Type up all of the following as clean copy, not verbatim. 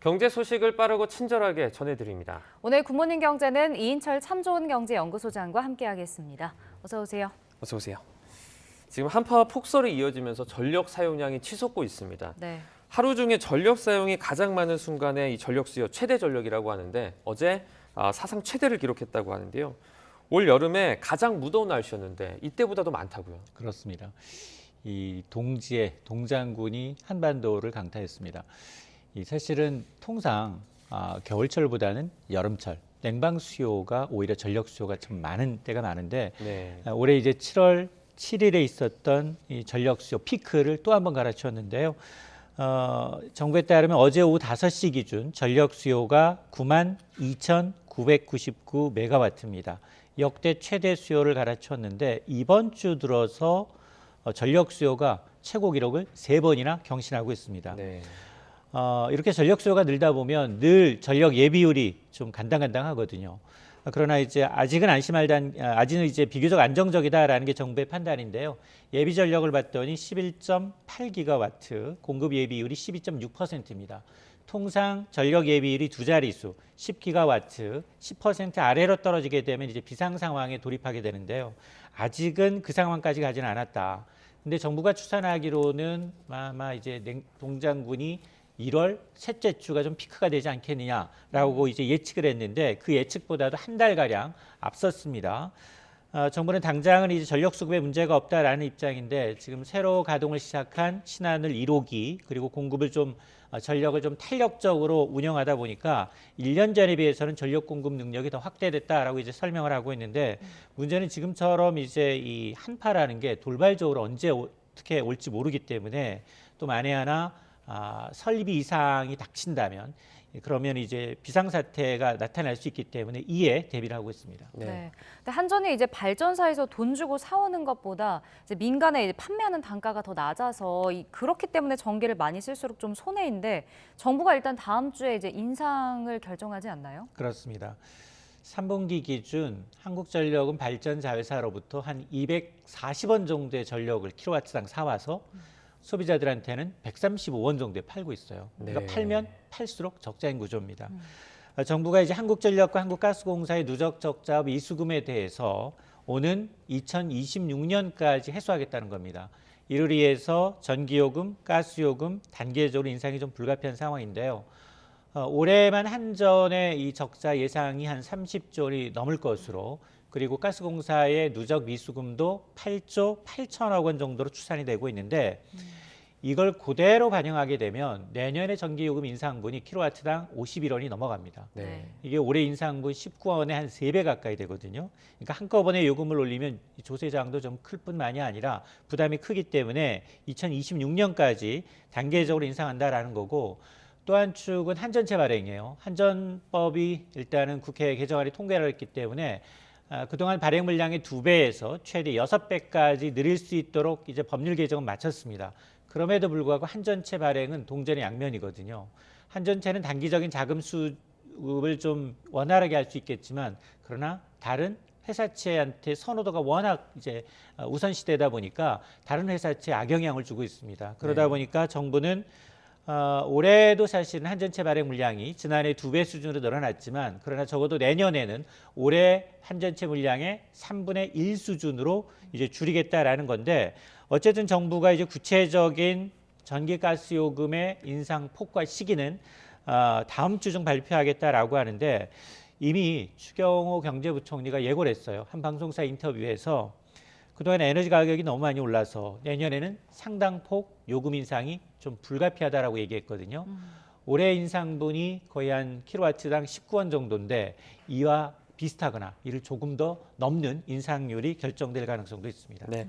경제 소식을 빠르고 친절하게 전해드립니다. 오늘 굿모닝 경제는 이인철 참좋은경제연구소장과 함께하겠습니다. 어서 오세요. 어서 오세요. 지금 한파와 폭설이 이어지면서 전력 사용량이 치솟고 있습니다. 네. 하루 중에 전력 사용이 가장 많은 순간에 이 전력 수요 최대 전력이라고 하는데 어제 사상 최대를 기록했다고 하는데요. 올 여름에 가장 무더운 날씨였는데 이때보다도 많다고요. 그렇습니다. 이 동지의 동장군이 한반도를 강타했습니다. 이 사실은 통상 겨울철보다는 여름철 냉방 수요가 오히려 전력 수요가 참 많은 때가 많은데 네. 올해 이제 7월 7일에 있었던 이 전력 수요 피크를 또 한 번 갈아치웠는데요. 정부에 따르면 어제 오후 5시 기준 전력 수요가 92,999메가와트입니다. 역대 최대 수요를 갈아치웠는데 이번 주 들어서 전력 수요가 최고 기록을 3번이나 경신하고 있습니다. 네. 이렇게 전력 수요가 늘다 보면 늘 전력 예비율이 좀 간당간당하거든요. 그러나 이제 아직은 이제 비교적 안정적이다라는 게 정부의 판단인데요. 예비 전력을 봤더니 11.8기가와트, 공급 예비율이 12.6%입니다. 통상 전력 예비율이 두 자릿수, 10기가와트, 10% 아래로 떨어지게 되면 이제 비상 상황에 돌입하게 되는데요. 아직은 그 상황까지 가지는 않았다. 근데 정부가 추산하기로는 아마 이제 동장군이 1월 셋째 주가 좀 피크가 되지 않겠느냐라고 이제 예측을 했는데 그 예측보다도 한 달가량 앞섰습니다. 정부는 당장은 이제 전력 수급에 문제가 없다라는 입장인데 지금 새로 가동을 시작한 신한울 1호기 그리고 공급을 좀 전력을 좀 탄력적으로 운영하다 보니까 1년 전에 비해서는 전력 공급 능력이 더 확대됐다라고 이제 설명을 하고 있는데 문제는 지금처럼 이제 이 한파라는 게 돌발적으로 언제 어떻게 올지 모르기 때문에 또 만에 하나 설비 이상이 닥친다면 그러면 이제 비상사태가 나타날 수 있기 때문에 이에 대비를 하고 있습니다. 네. 네. 근데 한전이 이제 발전사에서 돈 주고 사오는 것보다 이제 민간에 이제 판매하는 단가가 더 낮아서 그렇기 때문에 전기를 많이 쓸수록 좀 손해인데 정부가 일단 다음 주에 이제 인상을 결정하지 않나요? 그렇습니다. 3분기 기준 한국전력은 발전자회사로부터 한 240원 정도의 전력을 킬로와트당 사와서 소비자들한테는 135원 정도에 팔고 있어요. 그러니까 네. 팔면 팔수록 적자인 구조입니다. 정부가 이제 한국전력과 한국가스공사의 누적 적자업 이수금에 대해서 오는 2026년까지 해소하겠다는 겁니다. 이를 위해서 전기요금, 가스요금 단계적으로 인상이 좀 불가피한 상황인데요. 올해만 한전의 이 적자 예상이 한 30조 원이 넘을 것으로 그리고 가스공사의 누적 미수금도 8조 8천억 원 정도로 추산이 되고 있는데 이걸 그대로 반영하게 되면 내년에 전기요금 인상분이 킬로와트당 51원이 넘어갑니다. 네. 이게 올해 인상분 19원에 한 3배 가까이 되거든요. 그러니까 한꺼번에 요금을 올리면 조세저항도 좀 클 뿐만이 아니라 부담이 크기 때문에 2026년까지 단계적으로 인상한다라는 거고 또 한 축은 한전채 발행이에요. 한전법이 일단은 국회 개정안이 통과를 했기 때문에 그동안 발행 물량의 2배에서 최대 6배까지 늘릴 수 있도록 이제 법률 개정은 마쳤습니다. 그럼에도 불구하고 한전채 발행은 동전의 양면이거든요. 한전채는 단기적인 자금 수급을 좀 원활하게 할 수 있겠지만 그러나 다른 회사채한테 선호도가 워낙 이제 우선시되다 보니까 다른 회사채에 악영향을 주고 있습니다. 그러다 보니까 정부는 올해도 사실은 한전채 발행 물량이 지난해 2배 수준으로 늘어났지만 그러나 적어도 내년에는 올해 한전채 물량의 3분의 1 수준으로 이제 줄이겠다라는 건데 어쨌든 정부가 이제 구체적인 전기가스 요금의 인상 폭과 시기는 다음 주 중 발표하겠다라고 하는데 이미 추경호 경제부총리가 예고를 했어요. 한 방송사 인터뷰에서 그동안 에너지 가격이 너무 많이 올라서 내년에는 상당폭 요금 인상이 좀 불가피하다라고 얘기했거든요. 올해 인상분이 거의 한 킬로와트당 19원 정도인데 이와 비슷하거나 이를 조금 더 넘는 인상률이 결정될 가능성도 있습니다. 네.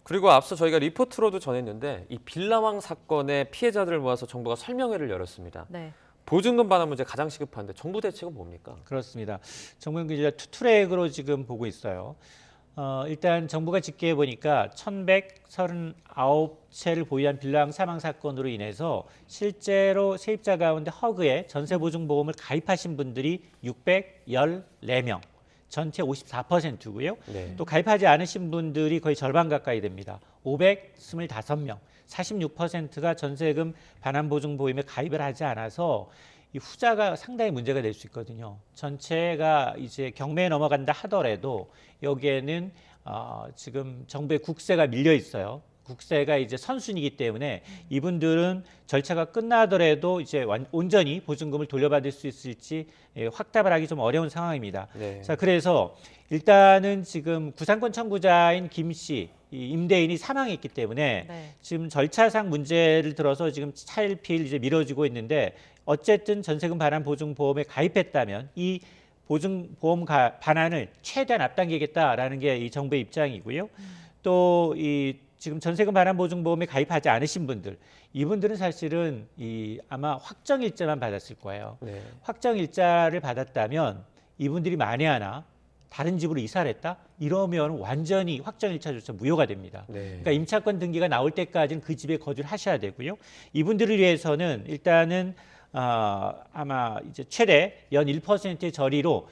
그리고 앞서 저희가 리포트로도 전했는데 이 빌라왕 사건의 피해자들을 모아서 정부가 설명회를 열었습니다. 네. 보증금 반환 문제 가장 시급한데 정부 대책은 뭡니까? 그렇습니다. 정부는 이제 투트랙으로 지금 보고 있어요. 일단 정부가 집계해 보니까 1,139채를 보유한 빌라왕 사망 사건으로 인해서 실제로 세입자 가운데 허그에 전세보증보험을 가입하신 분들이 614명, 전체 54%고요. 네. 또 가입하지 않으신 분들이 거의 절반 가까이 됩니다. 525명, 46%가 전세금 반환보증보험에 가입을 하지 않아서 이 후자가 상당히 문제가 될 수 있거든요. 전체가 이제 경매에 넘어간다 하더라도 여기에는 지금 정부의 국세가 밀려 있어요. 국세가 이제 선순위이기 때문에 이분들은 절차가 끝나더라도 이제 온전히 보증금을 돌려받을 수 있을지 확답을 하기 좀 어려운 상황입니다. 네. 자, 그래서 일단은 지금 구상권 청구자인 김 씨, 이 임대인이 사망했기 때문에 네. 지금 절차상 문제를 들어서 지금 차일피일 이제 미뤄지고 있는데 어쨌든 전세금 반환 보증보험에 가입했다면 이 보증보험 반환을 최대한 앞당기겠다라는 게 이 정부의 입장이고요. 또 이 지금 전세금 반환 보증보험에 가입하지 않으신 분들, 이분들은 사실은 아마 확정일자만 받았을 거예요. 네. 확정일자를 받았다면 이분들이 만에 하나 다른 집으로 이사를 했다? 이러면 완전히 확정일자조차 무효가 됩니다. 네. 그러니까 임차권 등기가 나올 때까지는 그 집에 거주를 하셔야 되고요. 이분들을 위해서는 일단은 아마 이제 최대 연 1%의 저리로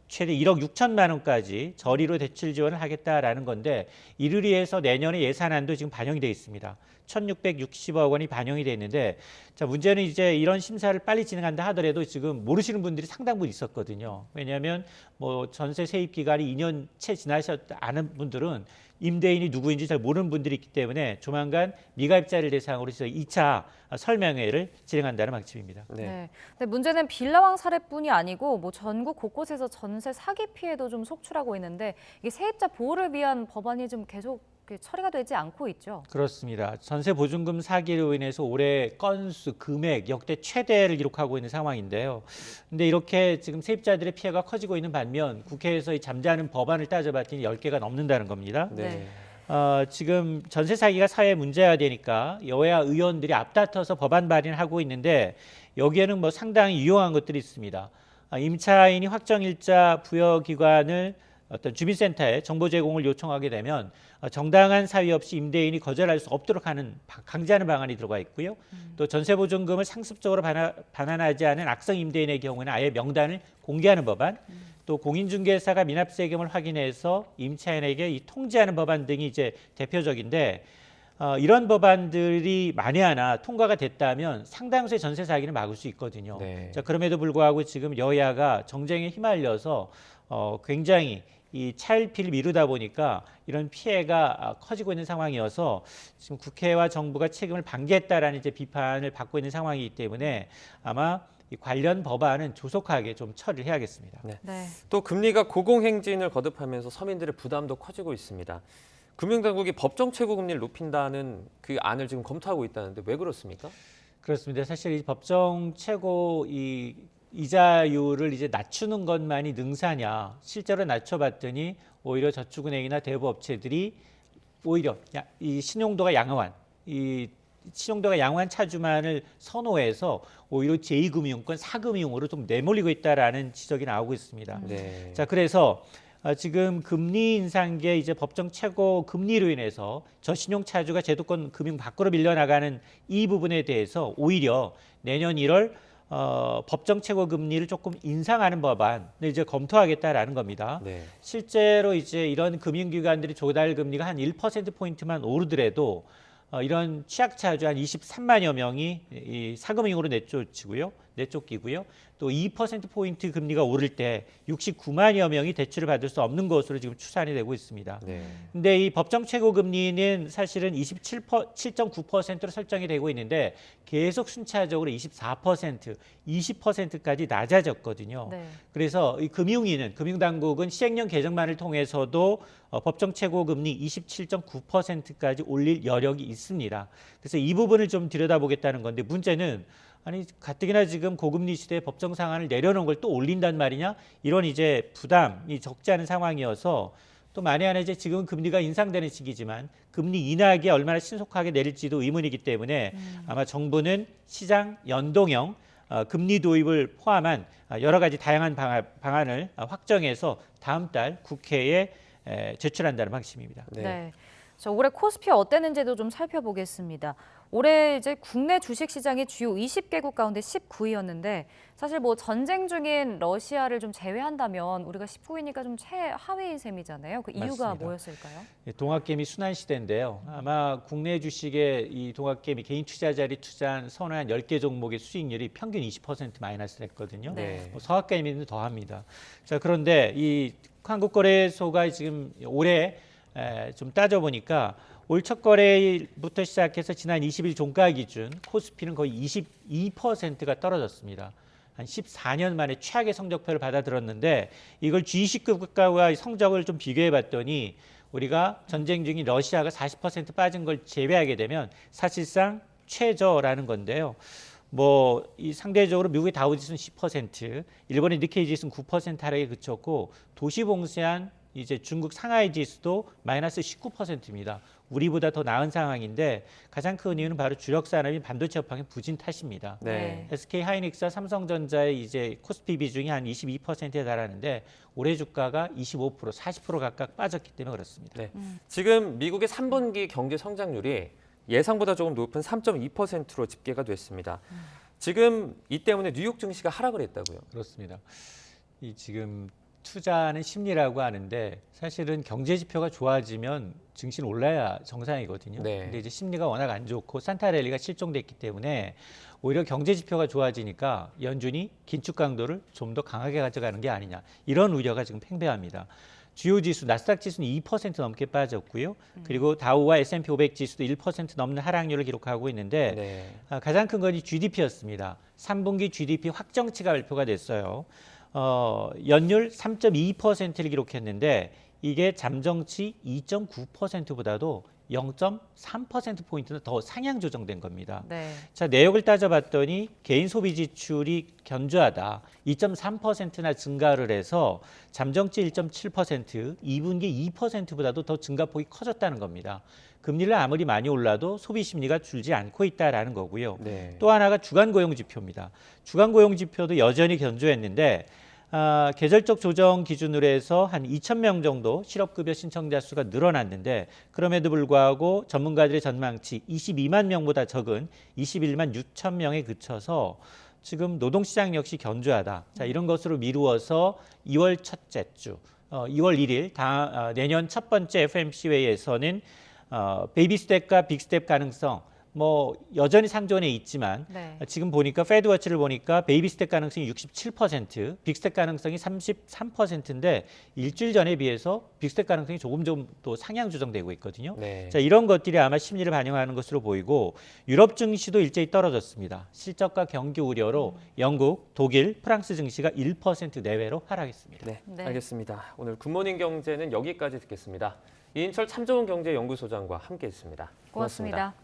최대 1억 6천만 원까지 저리로 대출 지원을 하겠다라는 건데 이를 위해서 내년에 예산안도 지금 반영이 되어 있습니다. 1,660억 원이 반영이 되어 있는데 자, 문제는 이제 이런 심사를 빨리 진행한다 하더라도 지금 모르시는 분들이 상당 부분 있었거든요. 왜냐하면 뭐 전세 세입 기간이 2년 채 지나셨지 않은 분들은 임대인이 누구인지 잘 모르는 분들이 있기 때문에 조만간 미가입자를 대상으로 해서 2차 설명회를 진행한다는 방침입니다. 네. 네. 근데 문제는 빌라왕 사례뿐이 아니고 뭐 전국 곳곳에서 전세 사기 피해도 좀 속출하고 있는데 이게 세입자 보호를 위한 법안이 좀 계속 처리가 되지 않고 있죠. 그렇습니다. 전세 보증금 사기로 인해서 올해 건수, 금액 역대 최대를 기록하고 있는 상황인데요. 근데 이렇게 지금 세입자들의 피해가 커지고 있는 반면 국회에서 이 잠자는 법안을 따져봤더니 10개가 넘는다는 겁니다. 네. 지금 전세 사기가 사회 문제가 되니까 여야 의원들이 앞다퉈서 법안 발의하고 있는데 여기에는 뭐 상당히 유용한 것들이 있습니다. 임차인이 확정일자 부여기관을 어떤 주민센터에 정보 제공을 요청하게 되면 정당한 사유 없이 임대인이 거절할 수 없도록 하는 강제하는 방안이 들어가 있고요. 또 전세보증금을 상습적으로 반환하지 않은 악성 임대인의 경우는 아예 명단을 공개하는 법안, 또 공인중개사가 미납세금을 확인해서 임차인에게 이 통지하는 법안 등이 이제 대표적인데 이런 법안들이 만에 하나 통과가 됐다면 상당수의 전세 사기를 막을 수 있거든요. 네. 자, 그럼에도 불구하고 지금 여야가 정쟁에 휘말려서 굉장히 이 차일피일 미루다 보니까 이런 피해가 커지고 있는 상황이어서 지금 국회와 정부가 책임을 방기했다라는 이제 비판을 받고 있는 상황이기 때문에 아마 이 관련 법안은 조속하게 좀 처리를 해야겠습니다. 네. 네. 또 금리가 고공행진을 거듭하면서 서민들의 부담도 커지고 있습니다. 금융당국이 법정 최고금리를 높인다는 그 안을 지금 검토하고 있다는데 왜 그렇습니까? 그렇습니다. 사실 이 법정 최고 이 이자율을 이제 낮추는 것만이 능사냐? 실제로 낮춰봤더니 오히려 저축은행이나 대부업체들이 오히려 이 신용도가 양호한 차주만을 선호해서 오히려 제2금융권, 4금융으로 좀 내몰리고 있다라는 지적이 나오고 있습니다. 네. 자, 그래서 지금 금리 인상계 이제 법정 최고 금리로 인해서 저신용 차주가 제도권 금융 밖으로 밀려나가는 이 부분에 대해서 오히려 내년 1월 법정 최고 금리를 조금 인상하는 법안을 이제 검토하겠다라는 겁니다. 네. 실제로 이제 이런 금융기관들이 조달 금리가 한 1%포인트만 오르더라도 이런 취약차주 한 23만여 명이 이 사금융으로 내쫓기고요. 또 2%포인트 금리가 오를 때 69만여 명이 대출을 받을 수 없는 것으로 지금 추산이 되고 있습니다. 네. 근데 이 법정 최고 금리는 사실은 7.9%로 설정이 되고 있는데 계속 순차적으로 24%, 20%까지 낮아졌거든요. 네. 그래서 이 금융당국은 시행령 개정만을 통해서도 법정 최고 금리 27.9%까지 올릴 여력이 있습니다. 그래서 이 부분을 좀 들여다보겠다는 건데 문제는 아니 가뜩이나 지금 고금리 시대에 법정 상한을 내려놓은 걸 또 올린단 말이냐? 이런 이제 부담이 적지 않은 상황이어서 또 만에 하나 이제 지금 금리가 인상되는 시기지만 금리 인하하기에 얼마나 신속하게 내릴지도 의문이기 때문에 아마 정부는 시장 연동형 금리 도입을 포함한 여러 가지 다양한 방안을 확정해서 다음 달 국회에 제출한다는 방침입니다. 네. 자, 올해 코스피 어땠는지도 좀 살펴보겠습니다. 올해 이제 국내 주식 시장이 주요 20개국 가운데 19위였는데 사실 뭐 전쟁 중인 러시아를 좀 제외한다면 우리가 19위니까 좀 최하위인 셈이잖아요. 그 이유가 맞습니다. 뭐였을까요? 동학개미 순환 시대인데요. 아마 국내 주식의 이 동학개미 개인 투자자들이 투자한 선호 한 10개 종목의 수익률이 평균 20% 마이너스 했거든요. 네. 뭐 서학개미는 더 합니다. 자, 그런데 이 한국거래소가 지금 올해 좀 따져보니까 올 첫 거래부터 시작해서 지난 20일 종가 기준 코스피는 거의 22%가 떨어졌습니다. 한 14년 만에 최악의 성적표를 받아들었는데 이걸 G20급 국가와 성적을 좀 비교해 봤더니 우리가 전쟁 중인 러시아가 40% 빠진 걸 제외하게 되면 사실상 최저라는 건데요. 뭐 이 상대적으로 미국의 다우지수는 10%, 일본의 니케이 지수는 9% 하락에 그쳤고 도시 봉쇄한 이제 중국 상하이 지수도 마이너스 19%입니다. 우리보다 더 나은 상황인데 가장 큰 이유는 바로 주력 산업인 반도체 업황의 부진 탓입니다. 네. SK 하이닉스와 삼성전자의 이제 코스피 비중이 한 22%에 달하는데 올해 주가가 25%, 40% 각각 빠졌기 때문에 그렇습니다. 네. 지금 미국의 3분기 경제 성장률이 예상보다 조금 높은 3.2%로 집계가 됐습니다. 지금 이 때문에 뉴욕 증시가 하락을 했다고요. 그렇습니다. 이 지금 투자는 심리라고 하는데 사실은 경제 지표가 좋아지면 증시는 올라야 정상이거든요. 네. 근데 이제 심리가 워낙 안 좋고 산타랠리가 실종됐기 때문에 오히려 경제 지표가 좋아지니까 연준이 긴축 강도를 좀 더 강하게 가져가는 게 아니냐. 이런 우려가 지금 팽배합니다. 주요 지수 나스닥 지수는 2% 넘게 빠졌고요. 그리고 다우와 S&P 500 지수도 1% 넘는 하락률을 기록하고 있는데 네. 가장 큰 건 이 GDP였습니다. 3분기 GDP 확정치가 발표가 됐어요. 연율 3.2%를 기록했는데 이게 잠정치 2.9%보다도 0.3%포인트는 더 상향 조정된 겁니다. 네. 자, 내역을 따져봤더니 개인 소비 지출이 견조하다. 2.3%나 증가를 해서 잠정치 1.7%, 2분기 2%보다도 더 증가폭이 커졌다는 겁니다. 금리를 아무리 많이 올라도 소비 심리가 줄지 않고 있다라는 거고요. 네. 또 하나가 주간 고용 지표입니다. 주간 고용 지표도 여전히 견조했는데 계절적 조정 기준으로 해서 한 2,000명 정도 실업급여 신청자 수가 늘어났는데 그럼에도 불구하고 전문가들의 전망치 22만 명보다 적은 21만 6천 명에 그쳐서 지금 노동시장 역시 견조하다. 자, 이런 것으로 미루어서 2월 첫째 주, 2월 1일 내년 첫 번째 FOMC 회의에서는 베이비 스텝과 빅 스텝 가능성 뭐 여전히 상존해 있지만 네. 지금 보니까 페드워치를 보니까 베이비 스텝 가능성이 67%, 빅 스텝 가능성이 33%인데 일주일 전에 비해서 빅 스텝 가능성이 조금 좀 또 상향 조정되고 있거든요. 네. 자, 이런 것들이 아마 심리를 반영하는 것으로 보이고 유럽 증시도 일제히 떨어졌습니다. 실적과 경기 우려로 영국, 독일, 프랑스 증시가 1% 내외로 하락했습니다. 네, 네. 알겠습니다. 오늘 굿모닝 경제는 여기까지 듣겠습니다. 이인철 참좋은 경제연구소장과 함께했습니다. 고맙습니다.